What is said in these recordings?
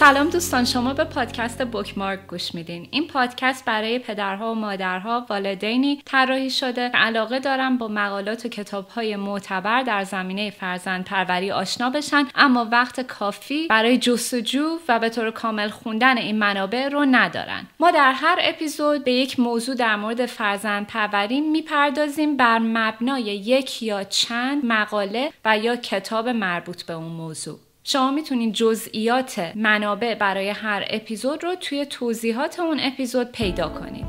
سلام دوستان، شما به پادکست بوکمارک گوش میدین. این پادکست برای پدرها و مادرها، والدینی طراحی شده که علاقه دارن با مقالات و کتاب‌های معتبر در زمینه فرزندپروری آشنا بشن، اما وقت کافی برای جستجو و به طور کامل خوندن این منابع رو ندارن. ما در هر اپیزود به یک موضوع در مورد فرزندپروری میپردازیم بر مبنای یک یا چند مقاله و یا کتاب مربوط به اون موضوع. شما میتونید جزئیات منابع برای هر اپیزود رو توی توضیحات اون اپیزود پیدا کنید.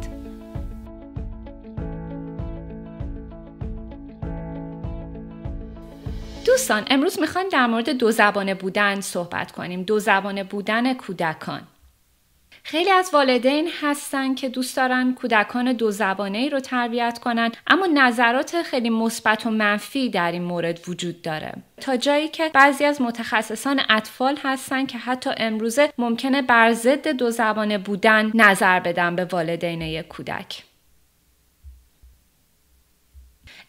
دوستان، امروز میخوایم در مورد دو زبانه بودن صحبت کنیم. دو زبانه بودن کودکان. خیلی از والدین هستن که دوست دارن کودکان دو زبانه‌ای رو تربیت کنن، اما نظرات خیلی مثبت و منفی در این مورد وجود داره. تا جایی که بعضی از متخصصان اطفال هستن که حتی امروزه ممکنه بر ضد دو زبانه بودن نظر بدن به والدین یک کودک.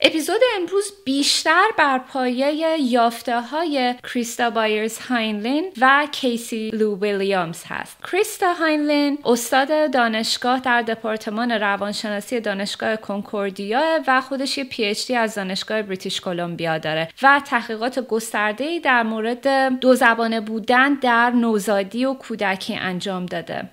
اپیزود امروز بیشتر بر پایه یافته‌های کریستا بایرز هاینلین و کیسی لو ویلیامز هست. کریستا هاینلین استاد دانشگاه در دپارتمان روانشناسی دانشگاه کنکوردیا و خودش یه PhD از دانشگاه بریتیش کلمبیا داره و تحقیقات گسترده‌ای در مورد دو زبانه بودن در نوزادی و کودکی انجام داده.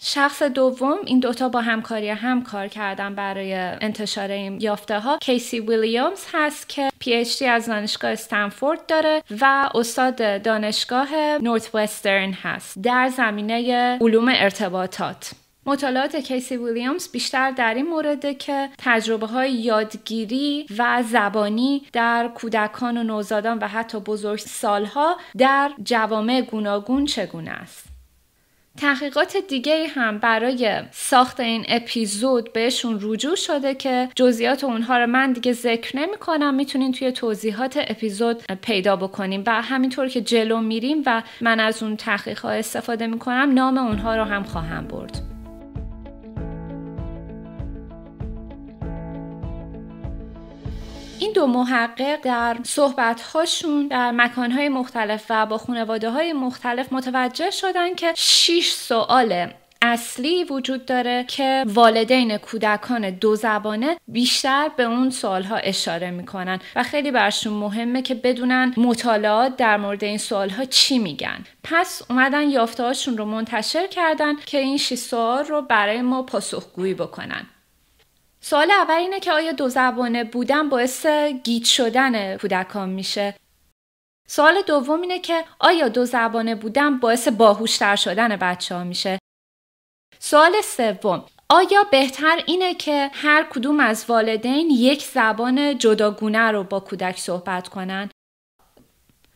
شخص دوم، این دوتا با همکاری هم کار کردن برای انتشار این یافته ها، کیسی ویلیامز هست که PhD از دانشگاه استنفورد داره و استاد دانشگاه نورت وسترن هست در زمینه علوم ارتباطات. مطالعات کیسی ویلیامز بیشتر در این مورده که تجربه های یادگیری و زبانی در کودکان و نوزادان و حتی بزرگسالها در جوامع گوناگون چگونه است. تحقیقات دیگه هم برای ساخت این اپیزود بهشون رجوع شده که جزئیات اونها رو من دیگه ذکر نمی کنم، میتونین توی توضیحات اپیزود پیدا بکنیم و همینطور که جلو میریم و من از اون تحقیقات استفاده میکنم نام اونها رو هم خواهم برد. این دو محقق در صحبت‌هاشون در مکان‌های مختلف و با خانواده‌های مختلف متوجه شدن که 6 سوال اصلی وجود داره که والدین کودکان دو زبانه بیشتر به اون سوالها اشاره میکنن و خیلی براشون مهمه که بدونن مطالعات در مورد این سوالها چی میگن. پس اومدن یافته‌هاشون رو منتشر کردن که این 6 سوال رو برای ما پاسخگویی بکنن. سوال اول اینه که آیا دو زبانه بودن باعث گیج شدن کودکان میشه؟ سوال دوم اینه که آیا دو زبانه بودن باعث باهوشتر شدن بچه‌ها میشه؟ سوال سوم، آیا بهتر اینه که هر کدوم از والدین یک زبان جداگونه رو با کودک صحبت کنن؟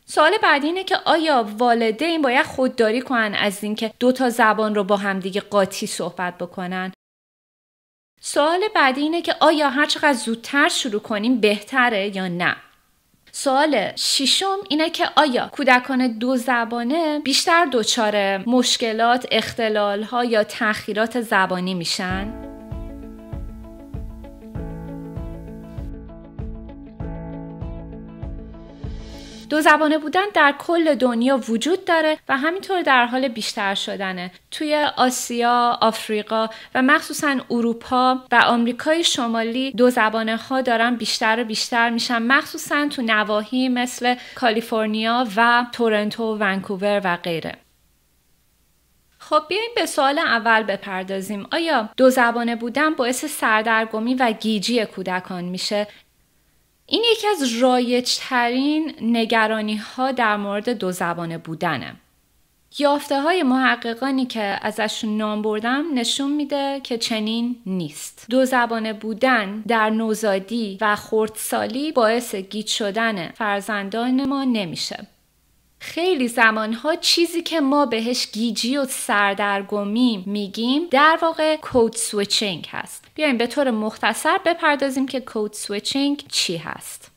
سوال بعدی اینه که آیا والدین باید خودداری کنن از اینکه دو تا زبان رو با همدیگه قاطی صحبت بکنن؟ سوال بعدی اینه که آیا هر چقدر زودتر شروع کنیم بهتره یا نه؟ سوال ششم اینه که آیا کودکان دو زبانه بیشتر دچار مشکلات، اختلال‌ها یا تأخیرات زبانی میشن؟ دو زبانه بودن در کل دنیا وجود داره و همینطور در حال بیشتر شدنه. توی آسیا، آفریقا و مخصوصاً اروپا و آمریکای شمالی دو زبانه ها دارن بیشتر و بیشتر میشن، مخصوصاً تو نواحی مثل کالیفرنیا و تورنتو و ونکوور و غیره. خب بیاییم به سوال اول بپردازیم. آیا دو زبانه بودن باعث سردرگمی و گیجی کودکان میشه؟ این یکی از رایج‌ترین نگرانی‌ها در مورد دو زبانه بودنه. یافته‌های محققانی که ازشون نام بردم نشون میده که چنین نیست. دو زبانه بودن در نوزادی و خردسالی باعث گیج شدن فرزندان ما نمیشه. خیلی زمانها چیزی که ما بهش گیجی و سردرگمی میگیم در واقع کود سویچینگ هست. بیایم به طور مختصر بپردازیم که کود سویچینگ چی هست.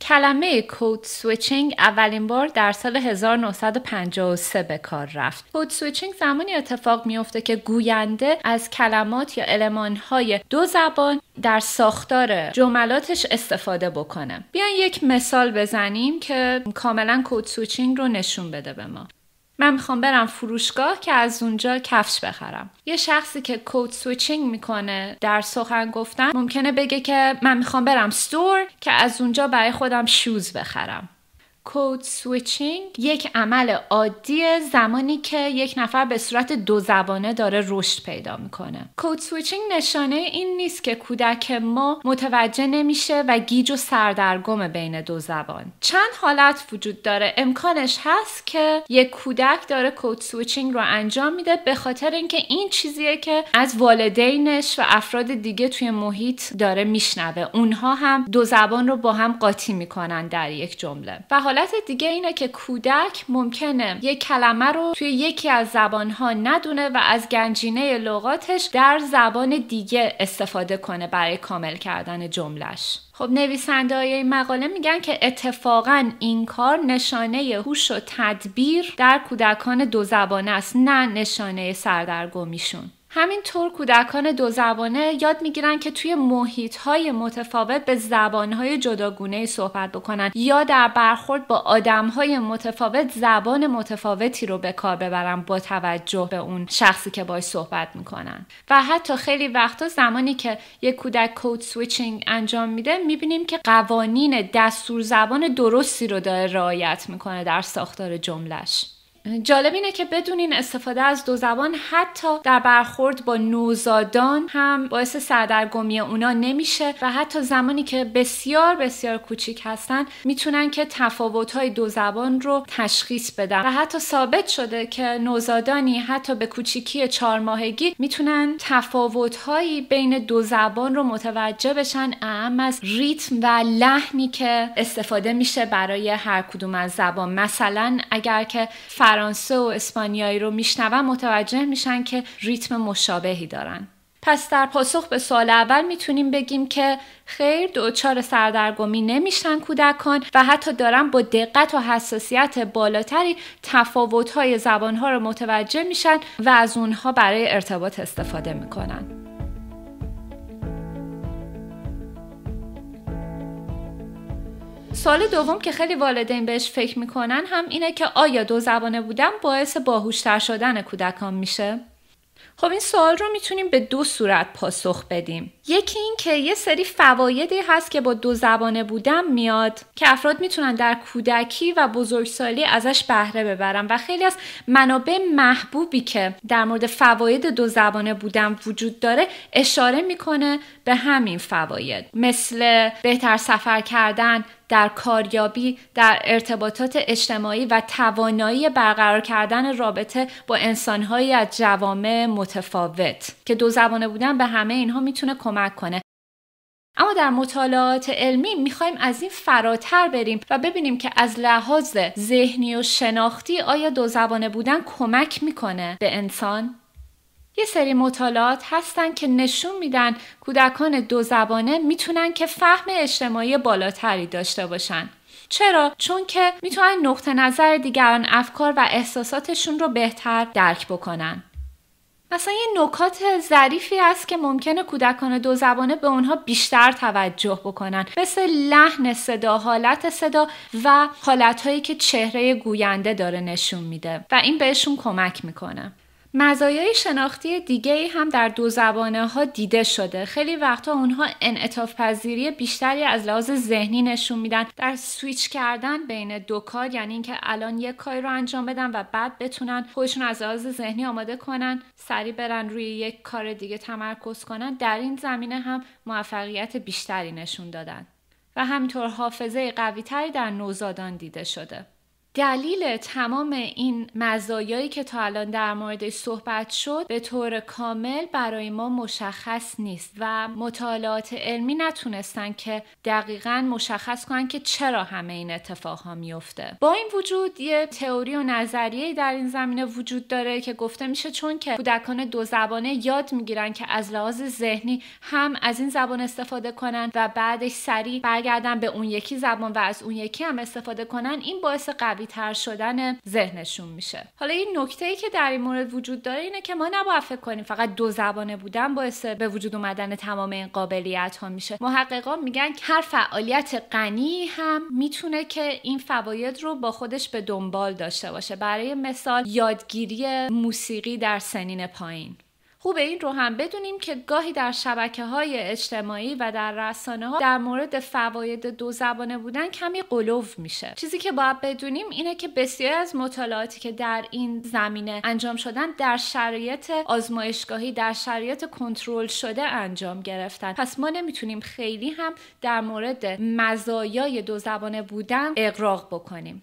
کلمه کود سویچینگ اولین بار در سال 1953 به کار رفت. کود سویچینگ زمانی اتفاق میفته که گوینده از کلمات یا المان‌های دو زبان در ساختار جملاتش استفاده بکنه. بیاین یک مثال بزنیم که کاملا کد سویچینگ رو نشون بده به ما. من میخوام برم فروشگاه که از اونجا کفش بخرم. یه شخصی که کد سویچینگ میکنه در سخن گفتن ممکنه بگه که من میخوام برم استور که از اونجا برای خودم شوز بخرم. کد سویچینگ یک عمل عادیه زمانی که یک نفر به صورت دو زبانه داره رشد پیدا میکنه. کد سویچینگ نشانه این نیست که کودک ما متوجه نمیشه و گیج و سردرگم بین دو زبان. چند حالت وجود داره. امکانش هست که یک کودک داره کد سویچینگ رو انجام میده به خاطر اینکه این چیزیه که از والدینش و افراد دیگه توی محیط داره میشنوه. اونها هم دو زبان رو با هم قاطی میکنن در یک جمله. و حالت دیگه اینه که کودک ممکنه یک کلمه رو توی یکی از زبانها ندونه و از گنجینه لغاتش در زبان دیگه استفاده کنه برای کامل کردن جملش. خب نویسنده‌های این مقاله میگن که اتفاقاً این کار نشانه هوش و تدبیر در کودکان دو زبانه است، نه نشانه سردرگمیشون. همینطور کودکان دو زبانه یاد میگیرن که توی محیط‌های متفاوت به زبان‌های جداگونه‌ای صحبت بکنن یا در برخورد با آدم‌های متفاوت زبان متفاوتی رو به کار ببرن با توجه به اون شخصی که باهاش صحبت میکنن. و حتی خیلی وقتا زمانی که یک کودک کد سویچینگ انجام میده میبینیم که قوانین دستور زبان درستی رو داره رعایت میکنه در ساختار جمله‌اش. جالب اینه که بدونین استفاده از دو زبان حتی در برخورد با نوزادان هم باعث سردرگمی اونا نمیشه و حتی زمانی که بسیار بسیار کوچیک هستن میتونن که تفاوت‌های دو زبان رو تشخیص بدن و حتی ثابت شده که نوزادانی حتی به کوچیکی 4 ماهگی میتونن تفاوت‌هایی بین دو زبان رو متوجه بشن، اهم از ریتم و لحنی که استفاده میشه برای هر کدوم از زبان. مثلا اگر که فرانسه و اسپانیایی رو میشنون متوجه میشن که ریتم مشابهی دارن. پس در پاسخ به سوال اول میتونیم بگیم که خیر، دچار سردرگمی نمیشن کودکان و حتی دارن با دقت و حساسیت بالاتری تفاوت‌های زبان‌ها رو متوجه میشن و از اونها برای ارتباط استفاده میکنن. سوال دوم که خیلی والدین بهش فکر میکنن هم اینه که آیا دو زبانه بودن باعث باهوشتر شدن کودکان میشه؟ خب این سوال رو میتونیم به دو صورت پاسخ بدیم. یکی این که یه سری فوایدی هست که با دو زبانه بودن میاد که افراد میتونن در کودکی و بزرگسالی ازش بهره ببرن و خیلی از منابع محبوبی که در مورد فواید دو زبانه بودن وجود داره اشاره میکنه به همین فواید، مثل بهتر سفر کردن، در کاریابی، در ارتباطات اجتماعی و توانایی برقرار کردن رابطه با انسان‌های از جوامع متفاوت که دو زبانه بودن به همه اینها میتونه کمک کنه. اما در مطالعات علمی میخوایم از این فراتر بریم و ببینیم که از لحاظ ذهنی و شناختی آیا دو زبانه بودن کمک میکنه به انسان؟ یه سری مطالعات هستن که نشون میدن کودکان دو زبانه میتونن که فهم اجتماعی بالاتری داشته باشن. چرا؟ چون که میتونن نقطه نظر دیگران، افکار و احساساتشون رو بهتر درک بکنن. مثلا یه نکات ظریفی هست که ممکنه کودکان دو زبانه به اونها بیشتر توجه بکنن، مثل لحن صدا، حالت صدا و حالتهایی که چهره گوینده داره نشون میده و این بهشون کمک میکنه. مزایای شناختی دیگه‌ای هم در دو زبانه ها دیده شده. خیلی وقتا اونها انعطاف پذیری بیشتری از لحاظ ذهنی نشون میدن در سویچ کردن بین دو کار، یعنی اینکه الان یک کاری رو انجام بدن و بعد بتونن خودشون از لحاظ ذهنی آماده کنن سریع برن روی یک کار دیگه تمرکز کنن. در این زمینه هم موفقیت بیشتری نشون دادن و همینطور حافظه قوی‌تری در نوزادان دیده شده. دلیل تمام این مزایایی که تا الان در موردش صحبت شد به طور کامل برای ما مشخص نیست و مطالعات علمی نتونستن که دقیقاً مشخص کنن که چرا همه این اتفاقها میفته. با این وجود یه تئوری و نظریه‌ای در این زمینه وجود داره که گفته میشه چون که کودکان دو زبانه یاد میگیرن که از لحاظ ذهنی هم از این زبان استفاده کنن و بعدش سریع برگردن به اون یکی زبان و از اون یکی هم استفاده کنن، این باعث قوی قوی تر شدن ذهنشون میشه. حالا این نکته‌ای که در این مورد وجود داره اینه که ما نباید فکر کنیم فقط 2 زبانه بودن باعث به وجود اومدن تمام این قابلیت ها میشه. محققان میگن که هر فعالیت غنی هم میتونه که این فواید رو با خودش به دنبال داشته باشه. برای مثال یادگیری موسیقی در سنین پایین. خوبه این رو هم بدونیم که گاهی در شبکه‌های اجتماعی و در رسانه‌ها در مورد فواید 2 زبانه بودن کمی غلو میشه. چیزی که باید بدونیم اینه که بسیاری از مطالعاتی که در این زمینه انجام شدن در شرایط آزمایشگاهی، در شرایط کنترل شده انجام گرفتن. پس ما نمیتونیم خیلی هم در مورد مزایای 2 زبانه بودن اغراق بکنیم.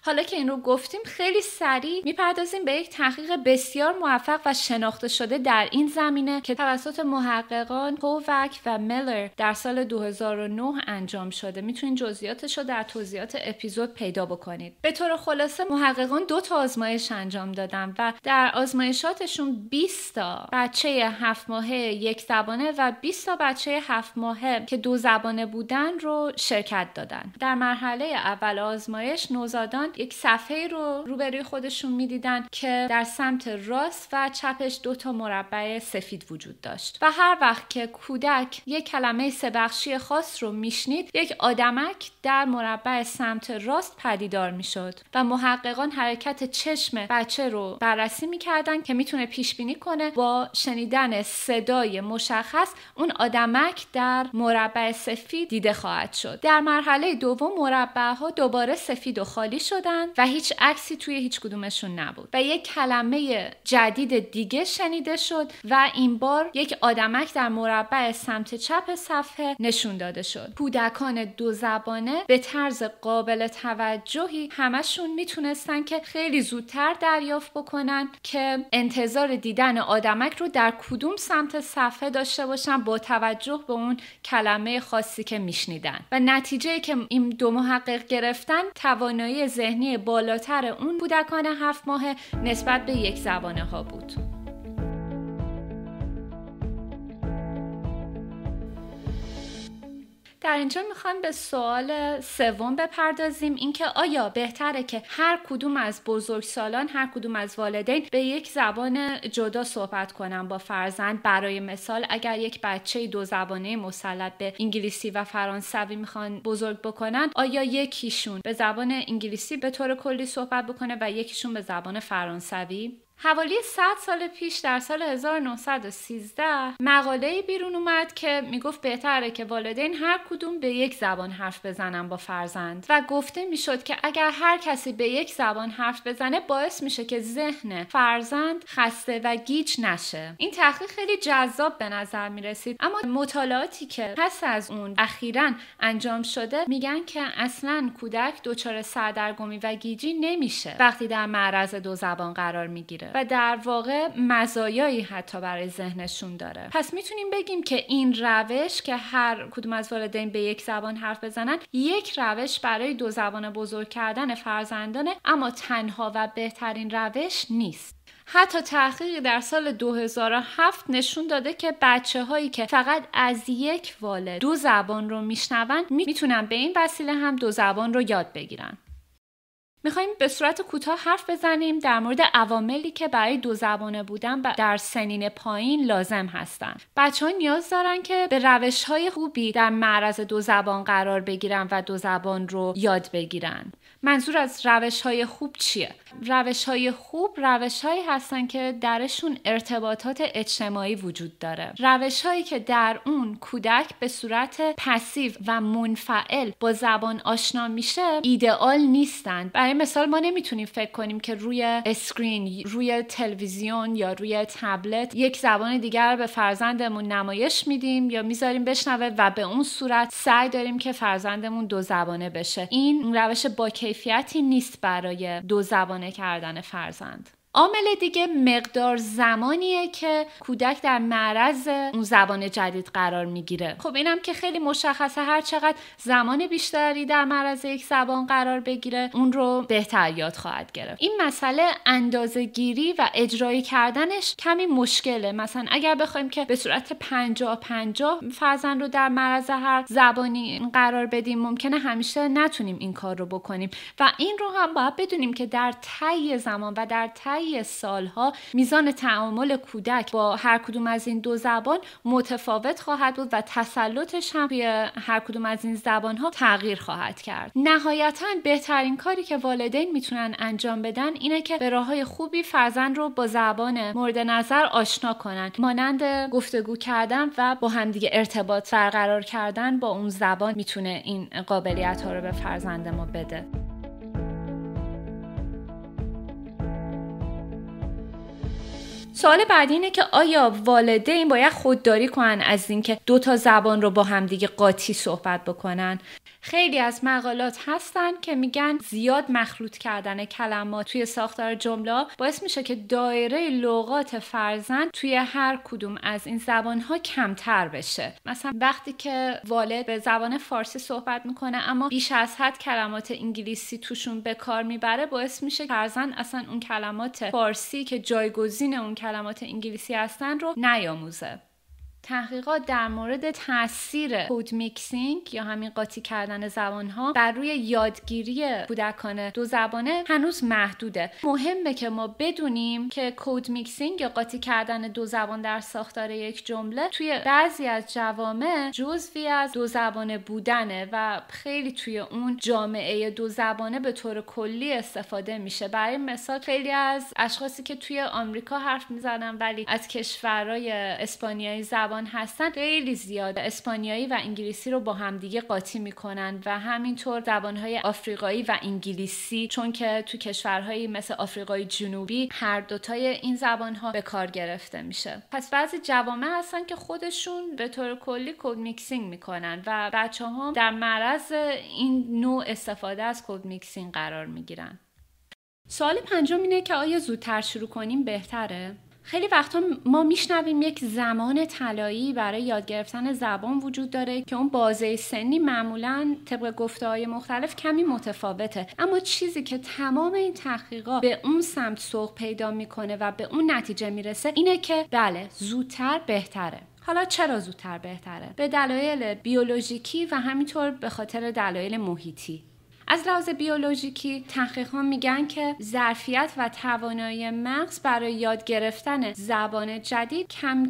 حالا که این رو گفتیم خیلی سریع میپردازیم به یک تحقیق بسیار موفق و شناخته شده در این زمینه که توسط محققان کووک و میلر در سال 2009 انجام شده. میتونین جزئیاتش رو در توضیحات اپیزود پیدا بکنید. به طور خلاصه محققان 2 تا آزمایش انجام دادن و در آزمایشاتشون 20 تا بچه 7 ماهه 1 زبانه و 20 تا بچه 7 ماهه که 2 زبانه بودن رو شرکت دادن. در مرحله اول آزمایش نوزادان یک صفحه رو روبروی خودشون میدیدن که در سمت راست و چپش 2 تا مربع سفید وجود داشت و هر وقت که کودک یک کلمه 3 بخشی خاص رو میشنید یک آدمک در مربع سمت راست پدیدار میشد و محققان حرکت چشم بچه رو بررسی میکردن که میتونه پیش بینی کنه با شنیدن صدای مشخص اون آدمک در مربع سفید دیده خواهد شد. در مرحله دوم مربع ها دوباره سفید و خالی شدن و هیچ عکسی توی هیچ کدومشون نبود و یک کلمه جدید دیگه شنیده شد و این بار یک آدمک در مربع سمت چپ صفحه نشون داده شد. کودکان 2 زبانه به طرز قابل توجهی همشون میتونستن که خیلی زودتر دریافت بکنن که انتظار دیدن آدمک رو در کدوم سمت صفحه داشته باشن با توجه به اون کلمه خاصی که میشنیدن و نتیجه‌ای که این 2 محقق گرفتن توانایی ذهنی بالاتر اون کودکان 7 ماهه نسبت به 1 زبانه ها بود. در اینجا میخوام به سوال سوم بپردازیم، اینکه آیا بهتره که هر کدوم از بزرگسالان، هر کدوم از والدین به 1 زبان جدا صحبت کنن با فرزند؟ برای مثال اگر یک بچه 2 زبانه مسلط به انگلیسی و فرانسوی میخوان بزرگ بکنن، آیا یکیشون به زبان انگلیسی به طور کلی صحبت بکنه و یکیشون به زبان فرانسوی؟ حوالی 100 سال پیش در سال 1913 مقاله‌ای بیرون اومد که میگفت بهتره که والدین هر کدوم به 1 زبان حرف بزنن با فرزند و گفته میشد که اگر هر کسی به 1 زبان حرف بزنه باعث میشه که ذهن فرزند خسته و گیج نشه. این تحقیق خیلی جذاب به نظر میرسید، اما مطالعاتی که پس از اون اخیراً انجام شده میگن که اصلاً کودک دچار سردرگمی و گیجی نمیشه وقتی در معرض 2 زبان قرار میگیره و در واقع مزایایی حتی برای ذهنشون داره. پس میتونیم بگیم که این روش که هر کدوم از والدین به 1 زبان حرف بزنن یک روش برای 2 زبان بزرگ کردن فرزندانه، اما تنها و بهترین روش نیست. حتی تحقیقی در سال 2007 نشون داده که بچه‌هایی که فقط از یک والد 2 زبان رو میشنون میتونن به این وسیله هم 2 زبان رو یاد بگیرن. میخوایم به صورت کوتاه حرف بزنیم در مورد عواملی که برای 2 زبانه بودن در سنین پایین لازم هستن. بچه‌ها نیاز دارن که به روش‌های خوبی در معرض 2 زبان قرار بگیرن و 2 زبان رو یاد بگیرن. منظور از روش‌های خوب چیه؟ روش‌های خوب روش‌هایی هستن که درشون ارتباطات اجتماعی وجود داره. روش‌هایی که در اون کودک به صورت پسیو و منفعل با زبان آشنا میشه ایدئال نیستن. برای مثال ما نمیتونیم فکر کنیم که روی اسکرین، روی تلویزیون یا روی تبلت 1 زبان دیگر به فرزندمون نمایش میدیم یا میذاریم بشنوه و به اون صورت سعی داریم که فرزندمون 2 زبانه بشه. این روش با کیفیتی نیست برای 2 زبانه کردن فرزند. عامل دیگه مقدار زمانیه که کودک در معرض اون زبان جدید قرار میگیره. خب اینم که خیلی مشخصه، هر چقدر زمان بیشتری در معرض یک زبان قرار بگیره اون رو بهتر یاد خواهد گرفت. این مسئله اندازه‌گیری و اجرایی کردنش کمی مشکله. مثلا اگر بخوایم که به صورت 50-50 فرزند رو در معرض هر زبانی قرار بدیم ممکنه همیشه نتونیم این کار رو بکنیم و این رو هم باید بدونیم که در طی زمان و در طی سالها میزان تعامل کودک با هر کدوم از این دو زبان متفاوت خواهد بود و تسلطش هم روی هر کدوم از این زبانها تغییر خواهد کرد. نهایتاً بهترین کاری که والدین میتونن انجام بدن اینه که به راههای خوبی فرزند رو با زبان مورد نظر آشنا کنن، مانند گفتگو کردن و با همدیگه ارتباط برقرار کردن با اون زبان میتونه این قابلیت ها رو به فرزند ما بده. سوال بعدی اینه که آیا والدین باید خودداری کنن از اینکه 2 زبان رو با همدیگه قاطی صحبت بکنن؟ خیلی از مقالات هستن که میگن زیاد مخلوط کردن کلمات توی ساختار جمله باعث میشه که دایره لغات فرزند توی هر کدوم از این زبانها کمتر بشه. مثلا وقتی که والد به زبان فارسی صحبت میکنه اما بیش از حد کلمات انگلیسی توشون به کار میبره، باعث میشه فرزند اصلا اون کلمات فارسی که جایگزین اون کلمات انگلیسی هستن رو نیاموزه. تحقیقات در مورد تاثیر کد میکسینگ یا همین قاطی کردن زبانها بر روی یادگیری کودکان 2 زبانه هنوز محدوده. مهمه که ما بدونیم که کد میکسینگ یا قاطی کردن 2 زبان در ساختار یک جمله توی بعضی از جوامع جزوی از 2 زبانه بودنه و خیلی توی اون جامعه 2 زبانه به طور کلی استفاده میشه. برای مثال خیلی از اشخاصی که توی آمریکا حرف میزنن ولی از کشورهای اسپانیایی زبان هستن خیلی زیاد اسپانیایی و انگلیسی رو با همدیگه قاطی میکنن و همینطور زبانهای آفریقایی و انگلیسی، چون که تو کشورهایی مثل آفریقای جنوبی هر دوتای این زبانها به کار گرفته میشه. پس بعضی جوامع هستن که خودشون به طور کلی کد میکسینگ میکنن و بچه‌ها در معرض این نوع استفاده از کد میکسینگ قرار میگیرن. سوال 5 اینه که آیا زودتر شروع کنیم بهتره؟ خیلی وقتا ما میشنویم یک زمان طلایی برای یاد گرفتن زبان وجود داره که اون بازه سنی معمولاً طبق گفته‌های مختلف کمی متفاوته، اما چیزی که تمام این تحقیقات به اون سمت سوق پیدا میکنه و به اون نتیجه میرسه اینه که بله، زودتر بهتره. حالا چرا زودتر بهتره؟ به دلایل بیولوژیکی و همینطور به خاطر دلایل محیطی. از لحاظ بیولوژیکی تحقیقات میگن که ظرفیت و توانایی مغز برای یاد گرفتن زبان جدید کم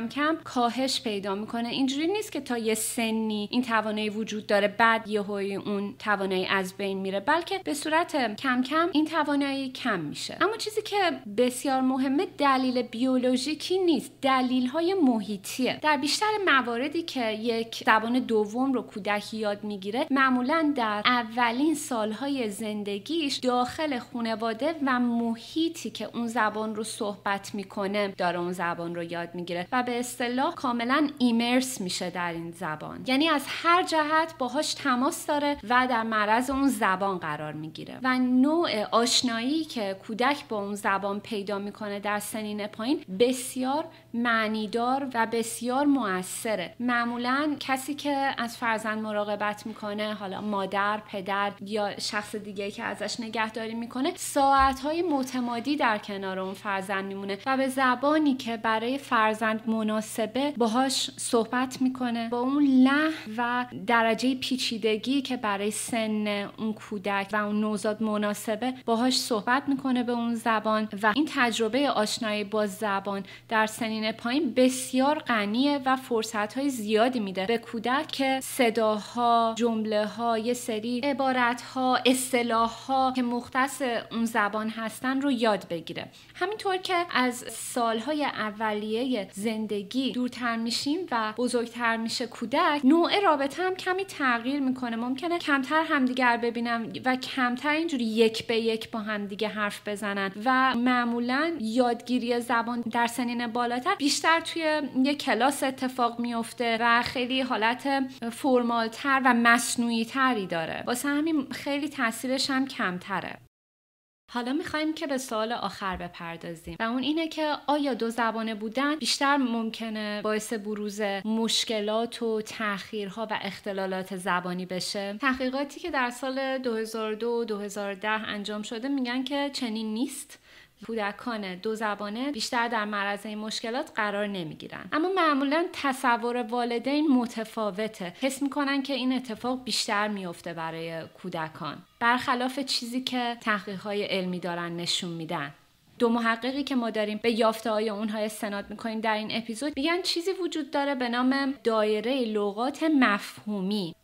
کم کاهش پیدا میکنه. اینجوری نیست که تا یه سنی این توانایی وجود داره بعد یهویی اون توانایی از بین میره، بلکه به صورت کم کم این توانایی کم میشه. اما چیزی که بسیار مهمه دلیل بیولوژیکی نیست، دلیل‌های محیطیه. در بیشتر مواردی که یک زبان دوم رو کودک یاد میگیره معمولاً در اولین سالهای زندگیش داخل خانواده و محیطی که اون زبان رو صحبت میکنه داره اون زبان رو یاد میگیره و به اصطلاح کاملا ایمرس میشه در این زبان، یعنی از هر جهت باهاش تماس داره و در معرض اون زبان قرار میگیره و نوع آشنایی که کودک با اون زبان پیدا میکنه در سنین پایین بسیار معنیدار و بسیار مؤثره. معمولا کسی که از فرزند مراقبت میکنه، حالا مادر، پدر یا شخص دیگه که ازش نگهداری میکنه، ساعتهای متمادی در کنار اون فرزند میمونه و به زبانی که برای فرزند مناسبه باهاش صحبت میکنه، با اون لحن و درجه پیچیدگی که برای سن اون کودک و اون نوزاد مناسبه باهاش صحبت میکنه به اون زبان و این تجربه آشنایی با زبان در سنین پایین بسیار غنیه و فرصتهای زیادی میده به کودک که صداها، جمله‌ها، یه سری عبارت‌ها، اصطلاح‌ها که مختص اون زبان هستن رو یاد بگیره. همینطور که از سالهای اولیه زندگی دورتر میشیم و بزرگتر میشه کودک، نوع رابطه هم کمی تغییر میکنه. ممکنه کمتر همدیگر ببینن و کمتر اینجوری یک به یک با همدیگه حرف بزنن و معمولاً یادگیری زبان در سنین بالاتر بیشتر توی یک کلاس اتفاق میفته و خیلی حالت فرمالتر و مصنوعی تری داره، واسه همین خیلی تاثیرش هم کمتره. حالا میخوایم که به سوال آخر بپردازیم و اون اینه که آیا دو زبانه بودن بیشتر ممکنه باعث بروز مشکلات و تأخیرها و اختلالات زبانی بشه؟ تحقیقاتی که در سال 2002 و 2010 انجام شده میگن که چنین نیست. کودکان دو زبانه بیشتر در معرض این مشکلات قرار نمیگیرن، اما معمولا تصور والدین متفاوته. حس میکنن که این اتفاق بیشتر میفته برای کودکان، برخلاف چیزی که تحقیقات علمی دارن نشون میدن. دو محققی که ما داریم به یافته‌های اونها استناد میکنیم در این اپیزود میگن چیزی وجود داره به نام دایره لغات مفهومی.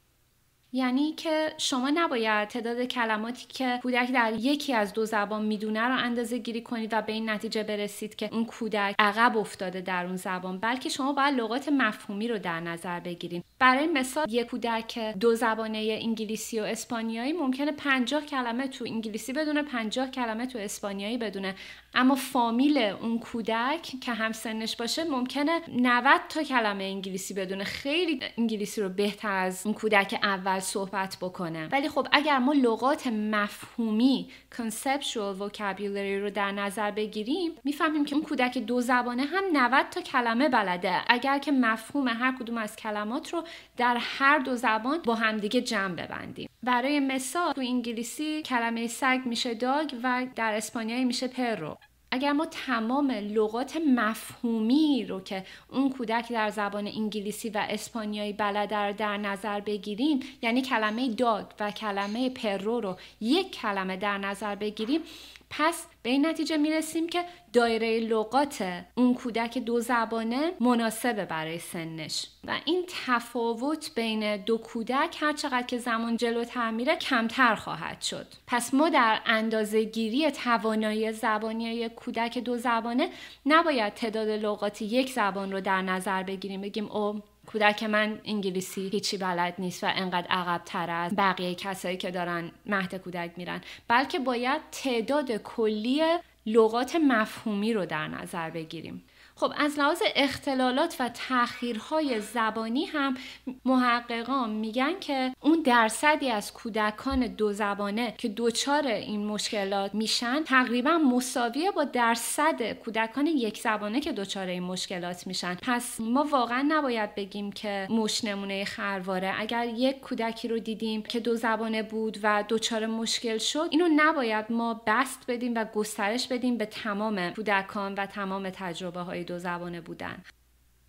یعنی که شما نباید تعداد کلماتی که کودک در یکی از دو زبان میدونه رو اندازه گیری کنید و به این نتیجه برسید که اون کودک عقب افتاده در اون زبان، بلکه شما باید لغات مفهومی رو در نظر بگیرید. برای مثال یک کودک دو زبانه انگلیسی و اسپانیایی ممکنه 50 کلمه تو انگلیسی بدونه، 50 کلمه تو اسپانیایی بدونه، اما فامیل اون کودک که هم سنش باشه ممکنه 90 تا کلمه انگلیسی بدونه، خیلی انگلیسی رو بهتر از اون کودک اول صحبت بکنه. ولی خب اگر ما لغات مفهومی conceptual vocabulary رو در نظر بگیریم میفهمیم که اون کودک دو زبانه هم 90 تا کلمه بلده، اگر که مفهوم هر کدوم از کلمات رو در هر دو زبان با همدیگه جمع ببندیم. برای مثال تو انگلیسی کلمه سگ میشه داگ و در اسپانیایی میشه پرو. اگر ما تمام لغات مفهومی رو که اون کودک در زبان انگلیسی و اسپانیایی بلده در نظر بگیریم، یعنی کلمه داگ و کلمه پرو رو یک کلمه در نظر بگیریم، پس به این نتیجه میرسیم که دایره لغات اون کودک دو زبانه مناسبه برای سنش و این تفاوت بین دو کودک هر چقدر که زمان جلوتر میره کمتر خواهد شد. پس ما در اندازه‌گیری توانایی زبانی یک کودک دو زبانه نباید تعداد لغات یک زبان رو در نظر بگیریم، بگیم او کودک من انگلیسی هیچی بلد نیست و انقدر عقب‌تر از بقیه کسایی که دارن مهد کودک میرن، بلکه باید تعداد کلی لغات مفهومی رو در نظر بگیریم. خب از لحاظ اختلالات و تأخیرهای زبانی هم محققان میگن که اون درصدی از کودکان دو زبانه که دچار این مشکلات میشن تقریبا مساویه با درصد کودکان یک زبانه که دچار این مشکلات میشن. پس ما واقعا نباید بگیم که مش نمونه خرواره. اگر یک کودکی رو دیدیم که دو زبانه بود و دچار مشکل شد، اینو نباید ما بسط بدیم و گسترش بدیم به تمام کودکان و تمام تجربه های دو زبانه بودن.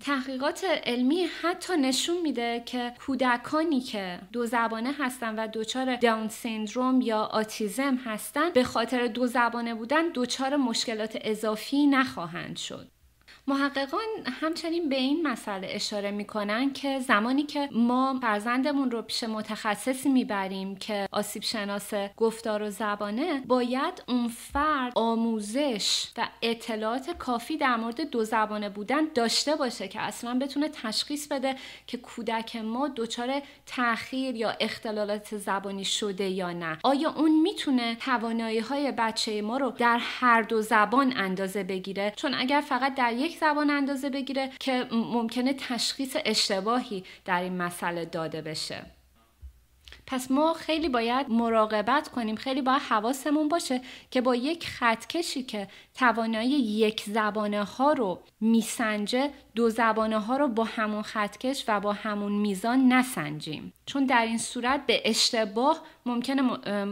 تحقیقات علمی حتی نشون میده که کودکانی که دو زبانه هستن و دچار داون سیندروم یا آتیزم هستن به خاطر دو زبانه بودن دچار مشکلات اضافی نخواهند شد. محققان همچنین به این مسئله اشاره میکنن که زمانی که ما فرزندمون رو پیش متخصصی میبریم که آسیب شناس گفتار و زبانه، باید اون فرد آموزش و اطلاعات کافی در مورد دو زبانه بودن داشته باشه که اصلا بتونه تشخیص بده که کودک ما دچار تأخیر یا اختلالات زبانی شده یا نه. آیا اون میتونه توانایی‌های بچه ما رو در هر دو زبان اندازه بگیره؟ چون اگر فقط در یک زبان اندازه بگیره که ممکنه تشخیص اشتباهی در این مسئله داده بشه. پس ما خیلی باید مراقبت کنیم، خیلی باید حواسمون باشه که با یک خطکشی که توانایی یک زبانه ها رو میسنجه، دو زبانه ها رو با همون خطکش و با همون میزان نسنجیم، چون در این صورت به اشتباه ممکنه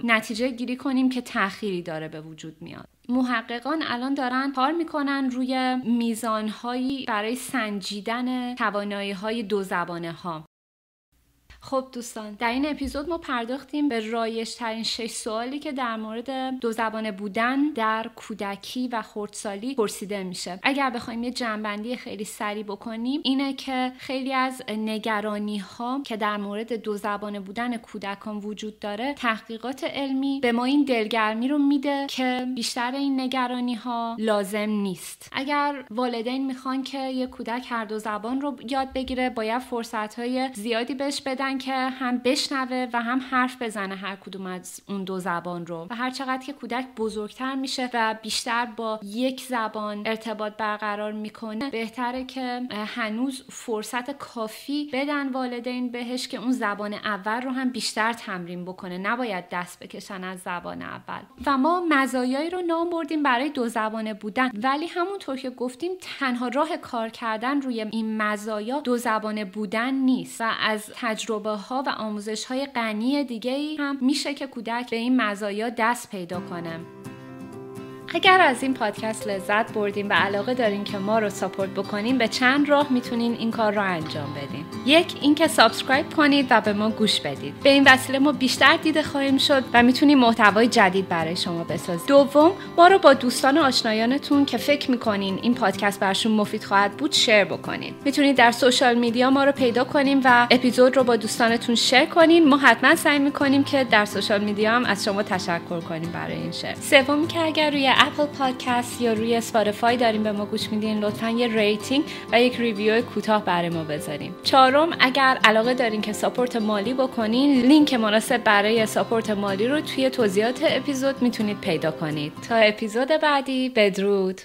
نتیجه گیری کنیم که تأخیری داره به وجود میاد. محققان الان دارن کار میکنن روی میزانهایی برای سنجیدن توانایی‌های دو زبانه ها. خب دوستان، در این اپیزود ما پرداختیم به رایج‌ترین 6 سوالی که در مورد دو زبانه بودن در کودکی و خردسالی پرسیده میشه. اگر بخوایم یه جمع‌بندی خیلی سریع بکنیم، اینه که خیلی از نگرانی‌ها که در مورد دو زبانه بودن کودکان وجود داره، تحقیقات علمی به ما این دلگرمی رو میده که بیشتر این نگرانی‌ها لازم نیست. اگر والدین میخوان که یه کودک هر دو زبان رو یاد بگیره، باید فرصت‌های زیادی بهش بدن بودن که هم بشنوه و هم حرف بزنه هر کدوم از اون دو زبان رو. و هر چقدر که کودک بزرگتر میشه و بیشتر با یک زبان ارتباط برقرار میکنه، بهتره که هنوز فرصت کافی بدن والدین بهش که اون زبان اول رو هم بیشتر تمرین بکنه، نباید دست بکشن از زبان اول. و ما مزایایی رو نام بردیم برای دو زبانه بودن، ولی همونطور که گفتیم تنها راه کار کردن روی این مزایا دو زبانه بودن نیست و از تجربه ها و آموزش های غنی دیگه‌ای هم میشه که کودک به این مزایا دست پیدا کنه. اگر از این پادکست لذت بردین و علاقه دارین که ما رو ساپورت بکنین، به چند راه میتونین این کار رو انجام بدین. یک، اینکه سابسکرایب کنید و به ما گوش بدید. به این وسیله ما بیشتر دیده خواهیم شد و میتونیم محتوای جدید برای شما بسازیم. دوم، ما رو با دوستان و آشنایانتون که فکر میکنین این پادکست براشون مفید خواهد بود شیر بکنید. میتونید در سوشال میدیا ما رو پیدا کنین و اپیزود رو با دوستانتون شیر کنین. ما حتما سعی میکنیم که در سوشال میدیا هم از شما تشکر کنیم برای این شیر. سوم، که اگر روی اپل پادکست یا روی اسپاتیفای دارین به ما گوش میدین، لطفاً یه ریتینگ و یک ریویو کوتاه برای ما بذارین. چهارم، اگر علاقه دارین که ساپورت مالی بکنین، لینک مناسب برای ساپورت مالی رو توی توضیحات اپیزود میتونید پیدا کنید. تا اپیزود بعدی، بدرود.